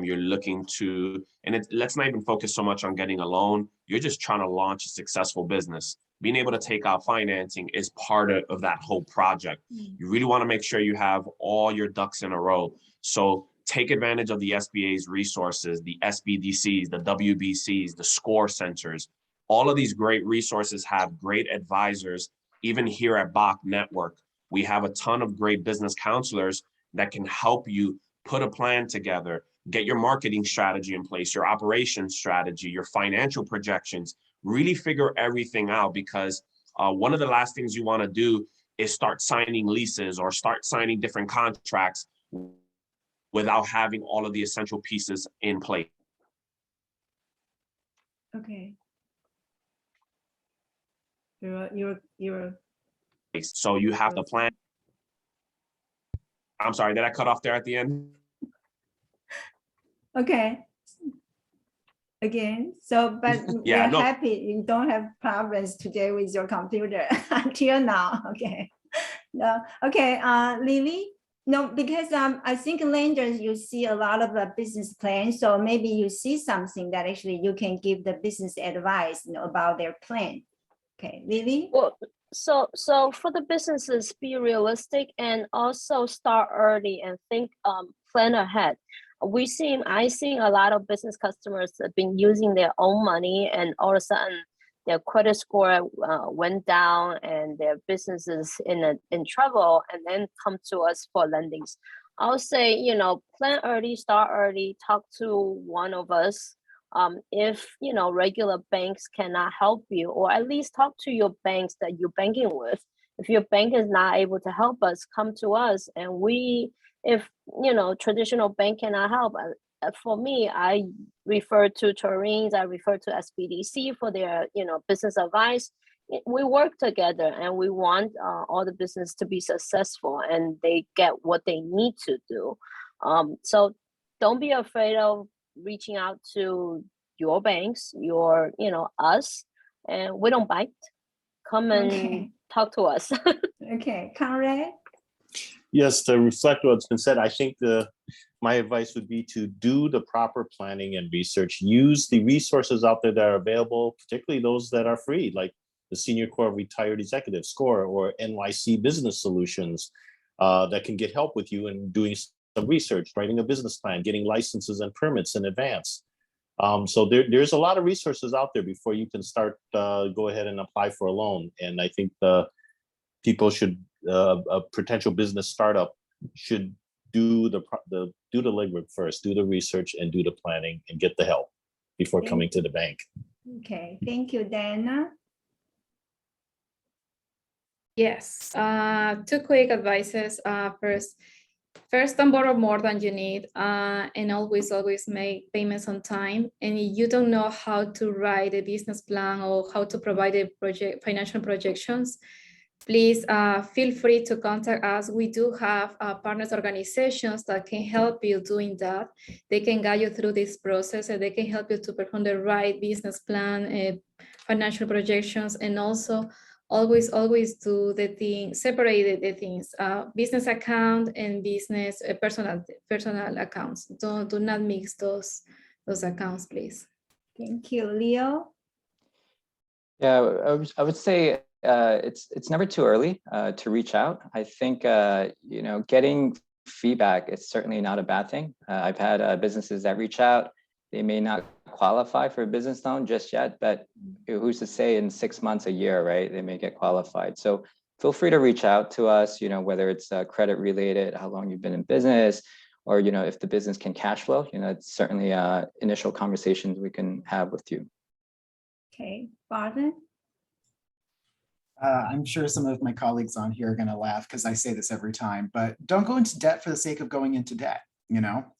You're looking to, and let's not even focus so much on getting a loan. You're just trying to launch a successful business. Being able to take out financing is part of that whole project. You really want to make sure you have all your ducks in a row. So take advantage of the SBA's resources, the SBDCs, the WBCs, the SCORE centers. All of these great resources have great advisors. Even here at Bach Network, we have a ton of great business counselors that can help you put a plan together, get your marketing strategy in place, your operations strategy, your financial projections, really figure everything out, because one of the last things you want to do is start signing leases or start signing different contracts without having all of the essential pieces in place. Okay. You're. So you have to plan. I'm sorry, did I cut off there at the end? Okay. Again, so, but Yeah, we're no. happy you don't have problems today with your computer until now. Okay. No, okay, Lily. No, because I think lenders, you see a lot of business plans, so maybe you see something that actually you can give the business advice, about their plan. Okay, Lily. Well, so for the businesses, be realistic and also start early and think plan ahead. I seen a lot of business customers that have been using their own money, and all of a sudden their credit score went down and their business is in trouble, and then come to us for lendings. I'll say, plan early, start early, talk to one of us. If regular banks cannot help you, or at least talk to your banks that you're banking with. If your bank is not able to help us, come to us, and if traditional bank cannot help. For me, I refer to Turing's, I refer to SBDC for their business advice. We work together, and we want all the business to be successful, and they get what they need to do. So don't be afraid of reaching out to your banks, us, and we don't bite. Come and talk to us. Okay, Conrad. Yes, to reflect what's been said, I think my advice would be to do the proper planning and research. Use the resources out there that are available, particularly those that are free, like the Senior Corps of Retired Executives, SCORE, or NYC Business Solutions, that can get help with you in doing some research, writing a business plan, getting licenses and permits in advance. So there's a lot of resources out there before you can start, go ahead and apply for a loan. And I think people should, a potential business startup should do the legwork first, do the research and do the planning and get the help before coming to the bank. Okay, thank you, Dana. Yes, two quick advices. First, don't borrow more than you need, and always make payments on time. And if you don't know how to write a business plan or how to provide financial projections, please feel free to contact us. We do have partners organizations that can help you doing that. They can guide you through this process, and they can help you to perform the right business plan, financial projections, and also always do the thing, separate the things, business account and business personal accounts. Do not mix those accounts, please. Thank you, Leo. Yeah, I would say it's never too early to reach out. I think getting feedback is certainly not a bad thing. I've had businesses that reach out. They may not qualify for a business loan just yet, but who's to say in 6 months, a year, right? They may get qualified. So feel free to reach out to us, whether it's credit related, how long you've been in business, or, if the business can cash flow, it's certainly initial conversations we can have with you. Okay, Barton. I'm sure some of my colleagues on here are going to laugh because I say this every time, but don't go into debt for the sake of going into debt.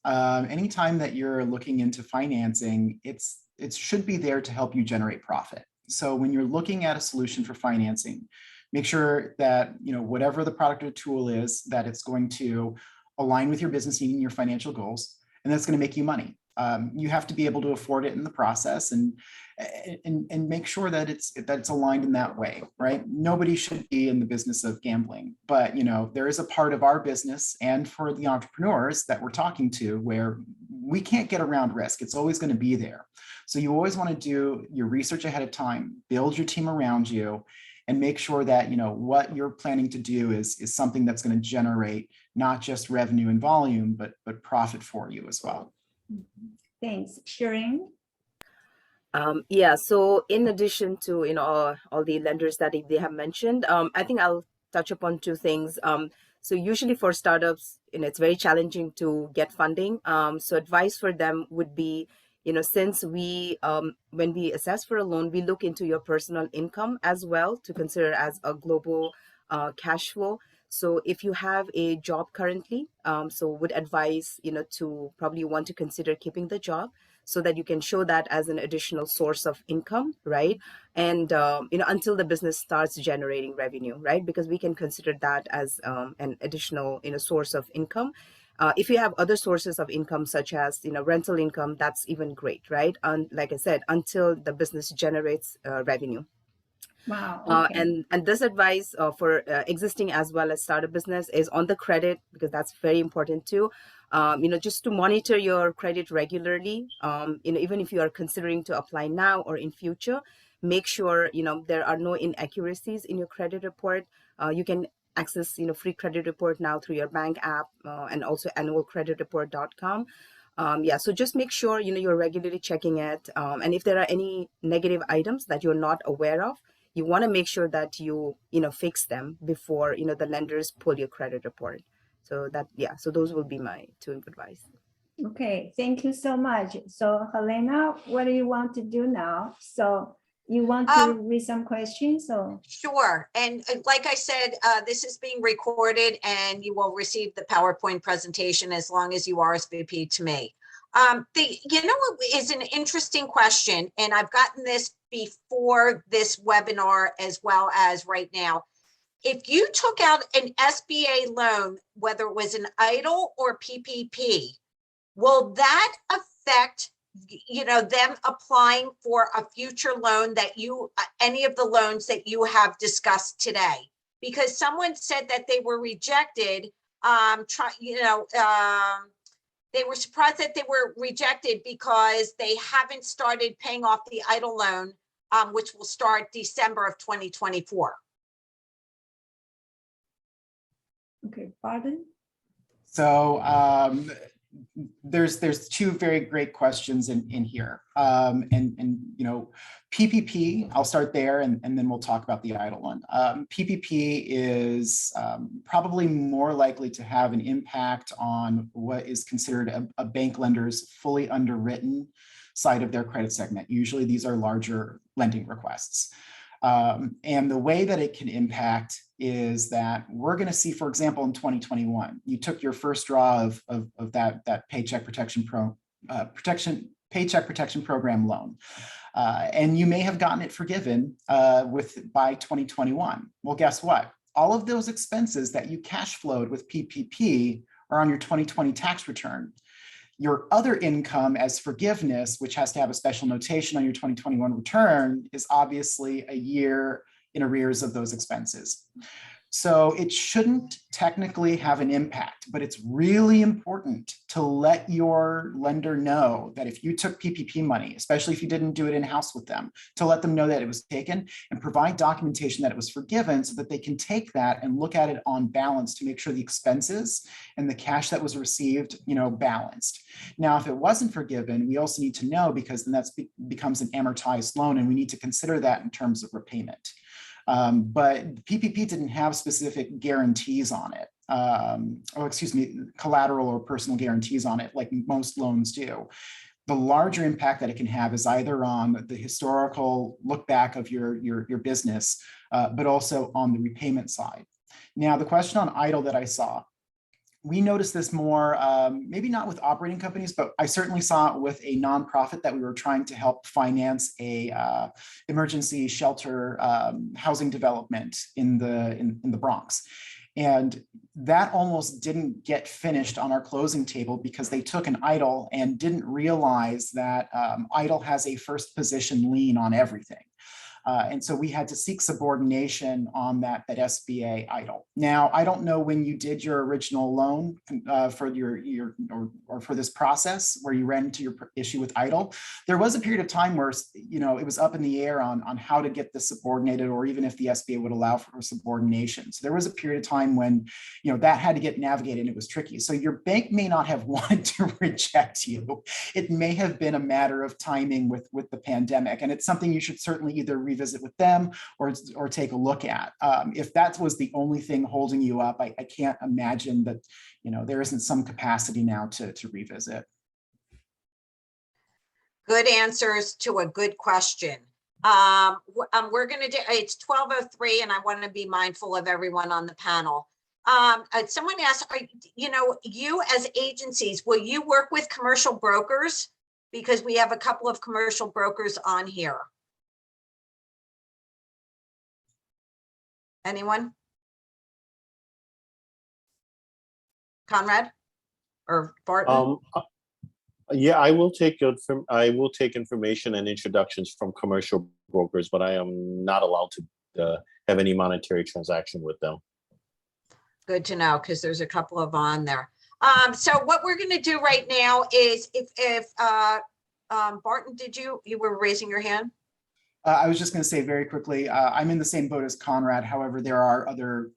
Anytime that you're looking into financing, it should be there to help you generate profit. So when you're looking at a solution for financing, make sure that, whatever the product or tool is, that it's going to align with your business need and your financial goals, and that's going to make you money. You have to be able to afford it in the process and make sure that it's aligned in that way, right? Nobody should be in the business of gambling, but there is a part of our business and for the entrepreneurs that we're talking to where we can't get around risk. It's always going to be there. So you always want to do your research ahead of time, build your team around you, and make sure that what you're planning to do is something that's going to generate not just revenue and volume, but profit for you as well. Thanks. Shireen? Yeah, so in addition to all the lenders that they have mentioned, I think I'll touch upon two things. So usually for startups, it's very challenging to get funding. So advice for them would be, since we when we assess for a loan, we look into your personal income as well to consider as a global cash flow. So if you have a job currently, so would advise to probably want to consider keeping the job, so that you can show that as an additional source of income, right? And until the business starts generating revenue, right? Because we can consider that as an additional source of income. If you have other sources of income, such as rental income, that's even great, right? And like I said, until the business generates revenue. Wow. Okay. And this advice for existing as well as startup business is on the credit, because that's very important too. Just to monitor your credit regularly. Even if you are considering to apply now or in future, make sure there are no inaccuracies in your credit report. You can access free credit report now through your bank app and also annualcreditreport.com. Yeah, so just make sure you're regularly checking it, and if there are any negative items that you're not aware of, you want to make sure that you fix them before the lenders pull your credit report. So so those will be my two advice. Okay, thank you so much. So Helena, what do you want to do now? So you want to read some questions? So Sure. And like I said, this is being recorded and you will receive the PowerPoint presentation as long as you RSVP to me. What is an interesting question, and I've gotten this before this webinar as well as right now. If you took out an SBA loan, whether it was an EIDL or PPP, will that affect them applying for a future loan that any of the loans that you have discussed today? Because someone said that they were rejected, they were surprised that they were rejected because they haven't started paying off the EIDL loan, which will start December of 2024. Okay, pardon? So there's two very great questions in here. PPP, I'll start there and then we'll talk about the EIDL one. PPP is probably more likely to have an impact on what is considered a bank lender's fully underwritten side of their credit segment. Usually these are larger lending requests. And the way that it can impact is that we're going to see, for example, in 2021, you took your first draw of that Paycheck Protection Program loan, and you may have gotten it forgiven by 2021. Well, guess what? All of those expenses that you cash flowed with PPP are on your 2020 tax return. Your other income as forgiveness, which has to have a special notation on your 2021 return, is obviously a year in arrears of those expenses. So it shouldn't technically have an impact, but it's really important to let your lender know that if you took PPP money, especially if you didn't do it in-house with them, to let them know that it was taken and provide documentation that it was forgiven so that they can take that and look at it on balance to make sure the expenses and the cash that was received, balanced. Now, if it wasn't forgiven, we also need to know, because then that becomes an amortized loan and we need to consider that in terms of repayment. But PPP didn't have specific guarantees on it, collateral or personal guarantees on it like most loans do. The larger impact that it can have is either on the historical look back of your business, but also on the repayment side. Now, the question on EIDL that I saw, we noticed this more, maybe not with operating companies, but I certainly saw it with a nonprofit that we were trying to help finance a emergency shelter housing development in the Bronx. And that almost didn't get finished on our closing table because they took an idle and didn't realize that idle has a first position lien on everything. And so we had to seek subordination on that SBA idle. Now, I don't know when you did your original loan for or for this process where you ran into your issue with idle. There was a period of time where, you know, it was up in the air on how to get this subordinated, or even if the SBA would allow for subordination. So there was a period of time when, you know, that had to get navigated and it was tricky. So your bank may not have wanted to reject you. It may have been a matter of timing with the pandemic, and it's something you should certainly either revisit with them or take a look at. If that was the only thing holding you up, I can't imagine that, you know, there isn't some capacity now to revisit. Good answers to a good question. We're going to do, it's 12:03 and I want to be mindful of everyone on the panel. Someone asked, you know, you as agencies, will you work with commercial brokers? Because we have a couple of commercial brokers on here. Anyone? Conrad or Barton? Yeah, I will take information and introductions from commercial brokers, but I am not allowed to have any monetary transaction with them. Good to know, because there's a couple of on there. So what we're going to do right now is, if Barton, you were raising your hand? I was just going to say very quickly, I'm in the same boat as Conrad. However, there are other,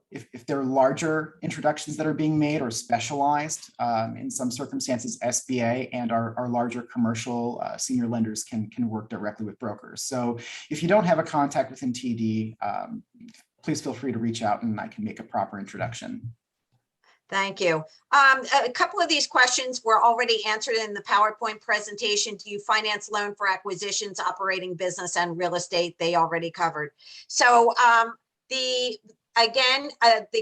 if there are larger introductions that are being made or specialized, in some circumstances, SBA and our larger commercial senior lenders can work directly with brokers. So if you don't have a contact within TD, please feel free to reach out and I can make a proper introduction. Thank you. A couple of these questions were already answered in the PowerPoint presentation. Do you finance loan for acquisitions, operating business, and real estate? They already covered. So the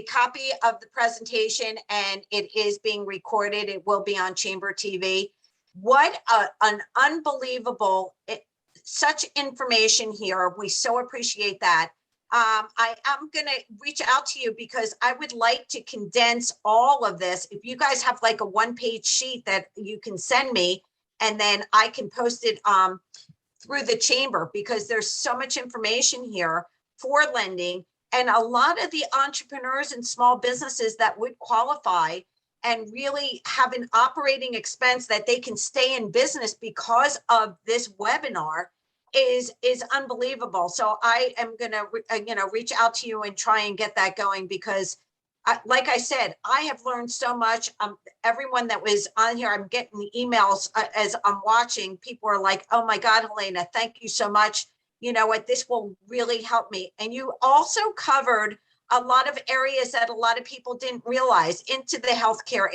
copy of the presentation, and it is being recorded. It will be on Chamber TV. What an unbelievable, such information here. We so appreciate that. I am going to reach out to you because I would like to condense all of this. If you guys have like a one-page sheet that you can send me, and then I can post it through the chamber, because there's so much information here for lending, and a lot of the entrepreneurs and small businesses that would qualify and really have an operating expense that they can stay in business because of this webinar is unbelievable. So I am going to reach out to you and try and get that going, because like I said, I have learned so much. Everyone that was on here, I'm getting the emails as I'm watching. People are like, oh my God, Helena, thank you so much. You know what, this will really help me. And you also covered a lot of areas that a lot of people didn't realize into the healthcare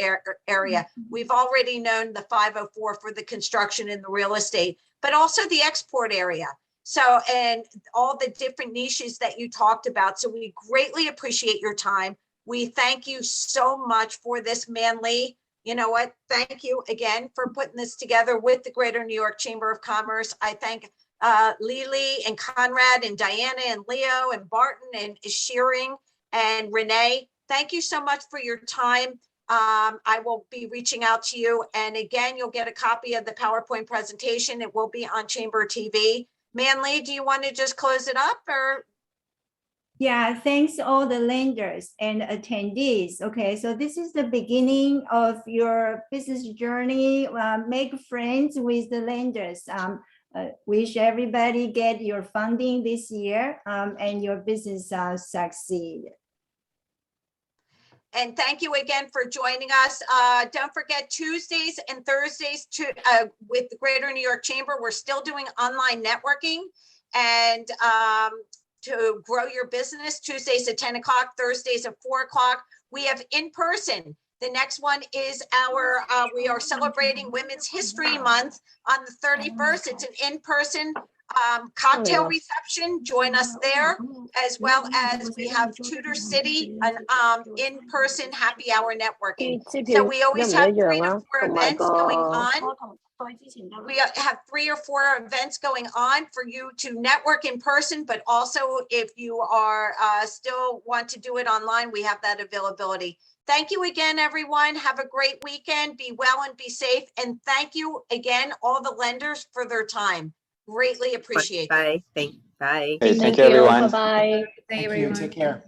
area. We've already known the 504 for the construction and the real estate, but also the export area. So, and all the different niches that you talked about. So we greatly appreciate your time. We thank you so much for this, Manly. You know what? Thank you again for putting this together with the Greater New York Chamber of Commerce. I thank Lily and Conrad and Diana and Leo and Barton and Shearing and Renee. Thank you so much for your time. I will be reaching out to you. And again, you'll get a copy of the PowerPoint presentation. It will be on Chamber TV. Manly, do you want to just close it up, or? Yeah, thanks all the lenders and attendees. Okay, so this is the beginning of your business journey. Make friends with the lenders. Wish everybody get your funding this year and your business succeed. And thank you again for joining us. Don't forget, Tuesdays and Thursdays with the Greater New York Chamber, we're still doing online networking and to grow your business. Tuesdays at 10 o'clock, Thursdays at 4 o'clock. We have in person. The next one is we are celebrating Women's History Month on the 31st. It's an in-person cocktail reception. Join us there, as well as we have Tudor City, an in-person happy hour networking. So we always have 3 to 4 events going on. We have 3 or 4 events going on for you to network in person, but also if you are still want to do it online, we have that availability. Thank you again, everyone. Have a great weekend. Be well and be safe. And thank you again, all the lenders, for their time. Greatly appreciate it. Bye. Bye. Great, thank Thank you, you. everyone. Bye-bye. Thank you. Take care.